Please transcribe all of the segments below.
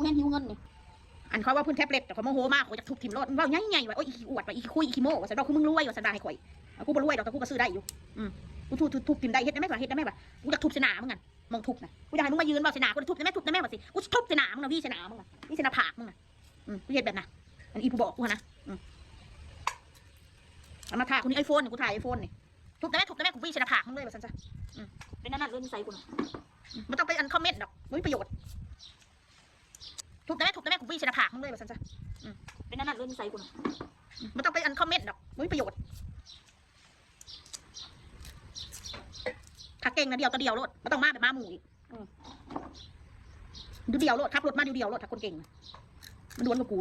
เห็นหิวเงินนี่อันเขาว่าพื้นแท็บเล็ตแต่เขาโมโหมากเขาจะทุบถิ่มรถว่าใหญ่ๆว่าโอ้ยอีอวดว่าอีคุยอีขี้โม่ว่าสันดอกคือมึงรวยว่าสันดาให้ข่อยกูบ่รวยดอกแต่กูก็ซื้อได้อยู่กูทุบถิ่มได้เฮ็ดได้ไหมวะเฮ็ดได้ไหมวะกูจะทุบเสนามึงกันมองทุบนะกูอยากให้มึงมายืนบอกเสนากูจะทุบได้ไหมทุบได้ไหมวะสิกูทุบเสนามึงนะพี่เสนามึงนะพี่เสนาผากมึงนะกูเฮ็ดแบบน่ะอันอีผู้บอกกูนะเอามาถ่ายกูนี่ไอโฟนกูถ่ายไอโฟนนี่ทุบได้ไหมกูพี่เสนาผากมึงเลยว่าสันจ้ะเป็นนั่นเรื่องนิสัยกูนะมันต้องไปอันคอมเมนต์ดอกไม่มีประโยชน์ทุบได้ไหมกูพี่เสนาผากมึงเลยว่าสันจ้ะเป็นนั่นเรื่องนิสัยกูนะมันต้องไปอันคอมเมนต์ดอกไม่มีประโยชน์ถ้าเก่งนะเดียวตัวเดียวรถไม่ต้องมาแบบมาหมู่อีกดูเดียวรถขับรถมาดูเดียวรถถ้าคนเก่งมันดวลกับกู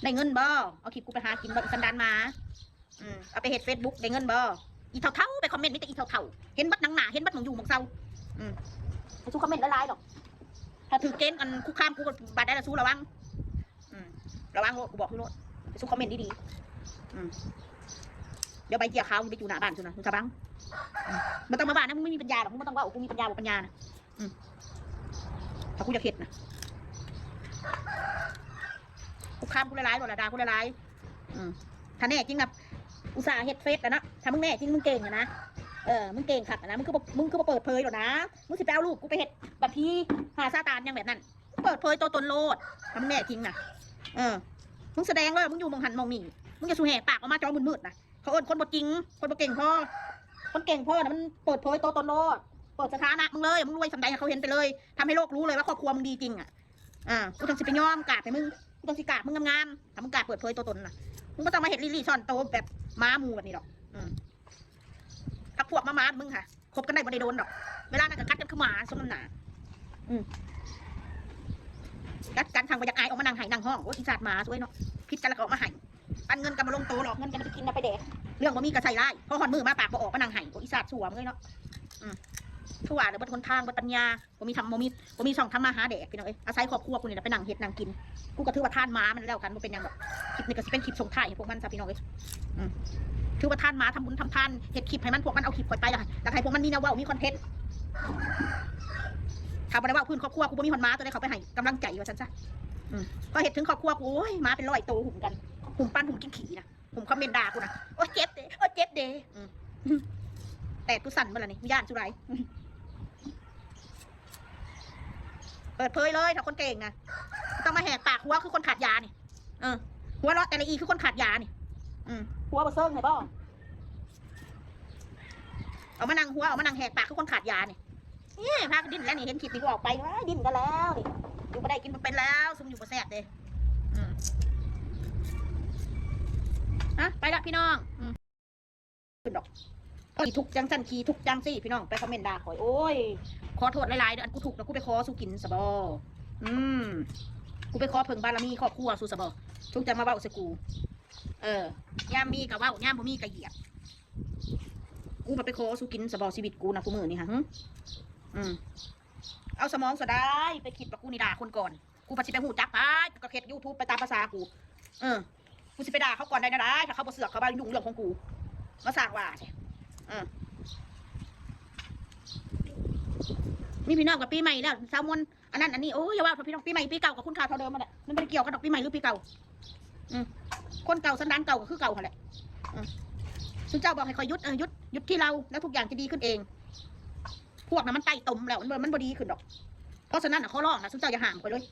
ได้เงินบ่เอาคลิปกูไปหากินบ่สันดานมาเอาไปเฮ็ดเฟซบุ๊กได้เงินบ่อีเท่าไปคอมเมนต์นี่แต่อีเท่าเห็นบัดหนังหนาเห็นบัดหนังอยู่หมองเศร้าไปสู้คอมเมนต์ละลายดอกถ้าถือเกณฑ์กันคุกคามกูก็บาดได้ละสู้ระวังระวังโลดกูบอกทุกโลดไปสู้คอมเมนต์ดีๆเดี๋ยวใบเกี่ยขาวไปอยู่หน้าบ้านสุนะมึงจะบังมันต้องมาบ้านนะมึงไม่มีปัญญาหรอกมึงไม่ต้องว่ากูมีปัญญาบอกปัญญานะถ้ากูจะเข็ดนะกูข้ามกูละลายหมดละดากูละลายถ้าแน่จริงนะอุตส่าห์เฮ็ดเฟซแล้วนะถ้ามึงแน่จริงมึงเก่งนะมึงเก่งขัดนะมึงคือมาเปิดเผยหรอนะมึงสิไปเอาลูกกูไปเฮ็ดแบบที่หาซาตานยังแบบนั้นเปิดเผยตัวตนโลดถ้ามึงแน่จริงนะมึงแสดงเลยมึงอยู่มองหันมองหนีมึงจะสูแห่ปากออกมาจอมืดๆนะเขาเอิญคนบดจริงคนบดเก่งพ่อคนเก่งพ่อนะมันเปิดเผยตัวตนโลดเปิดสถานะมึงเลยมึงรวยสำใดเขาเห็นไปเลยทำให้โลกรู้เลยว่าครอบครัวมึงดีจริงกูต้องสิไปย้อมกาดให้มึงกูต้องสิกาดมึงงามๆถ้ามึงกาดเปิดเผยตัวตนนะมึงก็ต้องมาเห็ดลี่ซ่อนโตแบบม้ามูแบบนี้หรอกถ้าพวกม้ามึงค่ะคบกันได้บ่ได้โดนหรอกเวลานั่งกัดกันคือหมาสมน้ำหนากัดกันทางไปจากไอออกมานั่งไห้นั่งห้องโอ้ยอีสัตว์หมาสวยเนาะพิษกันแล้วก็ออกมาไห้ปันเงินกันมาลงโตหรอกเงินกันจะกินนะไปแดกเรื่องว่ามีกระใส่ไล่พอหอนมือมาปากบ่ออกมานั่งไห้โอ้ยอีสัตว์สัวมึงเลยเนาะทั่วเดี๋ยวบนคนทางบนปัญญาบ่มีช่องทำมาหาแดกพี่น้องอาศัยครอบครัวกูนี่แหละไปนั่งเห็ดนั่งกินกูก็ถือว่าท่านม้ามันแล้วกันมันเป็นยังแบบคลิปนี้ก็เป็นคลิปส่งท้ายให้พวกมันซะพี่น้องถือว่าท่านม้าทำบุญทำทานเห็ดคลิปให้มันพวกมันเอาคลิปปล่อยไปแล้วให้พวกมันมีแนวว่ามีคอนเทนต์ถ้าบ่ได้ว่าพื้นครอบครัวกูบ่มีคนม้าตัวใดเขาไปให้กำลังใจว่าฉันซะพอเห็ดถึงครอบครัวกูโอ้ยม้าเป็นร้อยโตหุ่มกันหุ่มปั้นหุ่มกินขี่นะหุ่มคอมเมนต์ด่ากูนะโอ้เจ็บเด้โอ้เจ็บเด้แต่กูสั่นมาแล้วนี่ย่านสุไรเปิดเผยเลยถ้าคนเก่งนะต้องมาแหกปากหัวคือคนขาดยานี่หัวเราะแต่ละอีคือคนขาดยานี่หัวบะเซิงไงบ้องเอามานั่งหัวเอามานั่งแหกปากคือคนขาดยานี่พากันดิ้นแล้วนี่เห็นคลิปนี้ก็ออกไปว่าดิ้นกันแล้วนี่อยู่มาได้กินมาเป็นแล้วซุ่มอยู่มาแซ่บเลยไปละพี่น้องเป็นดอกขี่ทุกจังสันขี่ทุกจังสิพี่น้องไปคอมเมนต์ด่าข่อยโอ้ยขอโทษหลายๆเดี๋ยวอันกูถูกแล้วกูไปขอสู้กินสบกูไปขอเพิ่งบารมีครอบครัวสู้สบทุกจะมาเบ้าสกูย่ามมีกับว่าย่ามบ่มีกับเหยียบกูมาไปขอสู้กินสบชีวิตกูนะกูมือนี่ฮะเอาสมองสะได้ไปคิดว่ากูนี่ด่าคนก่อนกูปัจจุบันหูจักไปก็เฮ็ดยูทูบไปตามภาษากูกูสิไปด่าเขาก่อนได้นะได้ถ้าเขาบ่เสือกเขาบ้ายุ่งเรื่องของกูมาสร้างว่าเนี่ยมีพี่น้องกับปีใหม่แล้วสาวมนอันนั้นอันนี้โอ้ยอย่าว่าพี่น้องปีใหม่ปีเก่ากับคุณค่าเท่าเดิมมาแหละมันไม่ได้เกี่ยวกับดอกปีใหม่หรือปีเก่าคนเก่าสันดานเก่าก็คือเก่าแหละสุเจ้าบอกให้คอยยุดยุดที่เราแล้วทุกอย่างจะดีขึ้นเองพวกนั้นมันไต่ต่มแล้วมันบดีขึ้นดอกเพราะฉะนั้นเขาร้องนะสุเจ้าอย่าห่างคอยเลย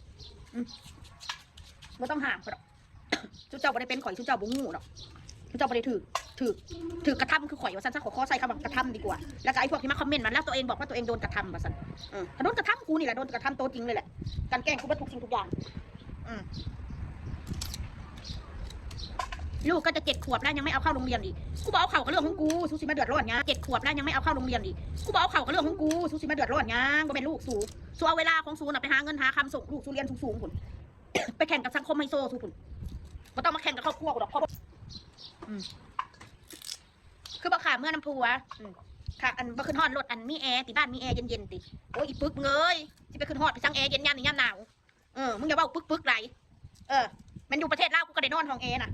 ไม่ต้องห่างคอยดอกสุเจ้าไม่ได้เป็นข่อยสุเจ้าบุ้งงูดอกสุเจ้าไม่ได้ถือกระทำคือข่อยว่าสันขอใส่คำว่ากระทำดีกว่าแล้วก็ไอ้พวกที่มาคอมเมนต์มันแล้วตัวเองบอกว่าตัวเองโดนกระทำว่าสันโดนกระทำกูนี่แหละโดนกระทำตัวจริงเลยแหละการแกล้งกูเป็นทุกสิ่งทุกอย่างลูกก็จะ7 ขวบแล้วยังไม่เอาเข้าโรงเรียนอีกกูบอกเอาเข่ากับเรื่องของกูซูซิมาเดือดร้อนเงี้ย7 ขวบแล้วยังไม่เอาเข้าโรงเรียนอีกกูบอกเอาเข่ากับเรื่องของกูซูซิมาเดือดร้อนเงี้ยก็เป็นลูกสูเอาเวลาของสูน่ะไปหาเงินหาคำส่งลูกสูเรียนสูงๆคุณไปแข่งกับสังคมไฮโซสูคุณก็ต้องมาแข่งกับครอบครัวกูหรอกคือบักขาเมื่อน้ำพัวค่ะอันบักขึ้นฮอดรถอันมีแอร์ติบ้านมีแอร์เย็นๆติโอ้ยอีปึกเงยที่ไปขึ้นฮอดไปสั่งแอร์เย็นยันนี่ย่ำหนาวมึงอย่าเบ้าปึกไรมันอยู่ประเทศลาวกูก็ได้นอนห้องแอร์น่ะ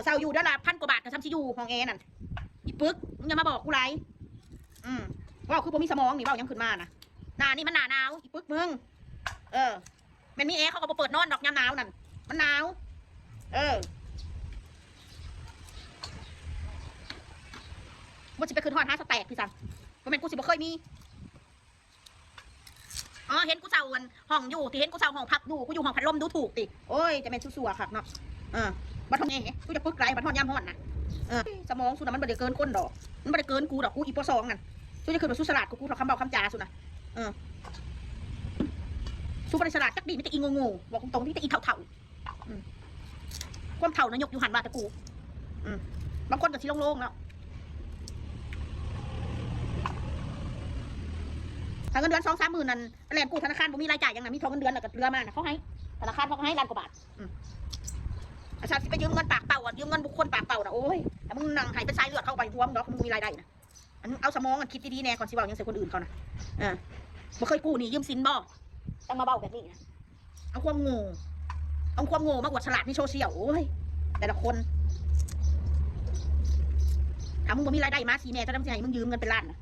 เศร้าอยู่ด้านละ1,000 กว่าบาทกับซ้ำชิยูห้องแอร์นั่นอีปึกมึงอย่ามาบอกกูไร ว่าคือบ่มีสมองนี่ว่ายังขึ้นมานะหนานี่มันหนาหนาวอีปึกมึงแม่นมีแอร์เขาก็บ่เปิดนอนดอกยามหนาวนั่นมันหนาวว่าสิไปขึ้นฮอดหาสแต็กพี่สังบ่แม่นกูสิบ่เคยมีเห็นกูเซาห้องอยู่ที่เห็นกูเซาห้องพักอยู่กูอยู่ห้องพัดลมดูถูกติโอ้ยจะเป็นซัวๆคักเนาะบัดทำไงกูจะปึกไรบัดทอดยามฮ้อนน่ะสมองสุดน่ะมันบ่ได้เกินคนดอกมันบ่ได้เกินกูดอกกูอีป2นั่นสุดจะขึ้นมาสุสลัดกูถอดคำเบาคำจาสุดน่ะสุบริสลัดจักดีไม่แต่อีงงบอกตรงๆที่แต่อีเถ่าความเถ่านะยกอยู่หันมาแต่กูบางคนก็ที่โล่งๆแล้วถ้าเงินเดือน2-3 หมื่นนั่นแหลมกูธนาคารผมมีรายจ่ายยังไงมีทองเงินเดือนแล้วก็เรือมาเขาให้ธนาคารเขาให้1,000,000 กว่าบาทอาจารย์ไปยืมเงินปากเป่ายืมเงินบุคคลปากเป่านะโอ้ยแต่มึงนั่งหายเป็นสายเลือดเข้าไปหัวมึงเนาะมึงมีรายได้นะเอาสมองคิดดีๆแน่ก่อนสิเบายังใส่คนอื่นเขานะบ่เคยกู้นี่ยืมสินบ่ต้องมาเบาแบบนี้นะเอาความโง่มาอวดฉลาดในโซเชียลโอ้ยแต่ละคนถ้ามึงบ่มีรายได้มาสีแน่จะทำยังไงมึงยืมเงินเป็นล้านนะ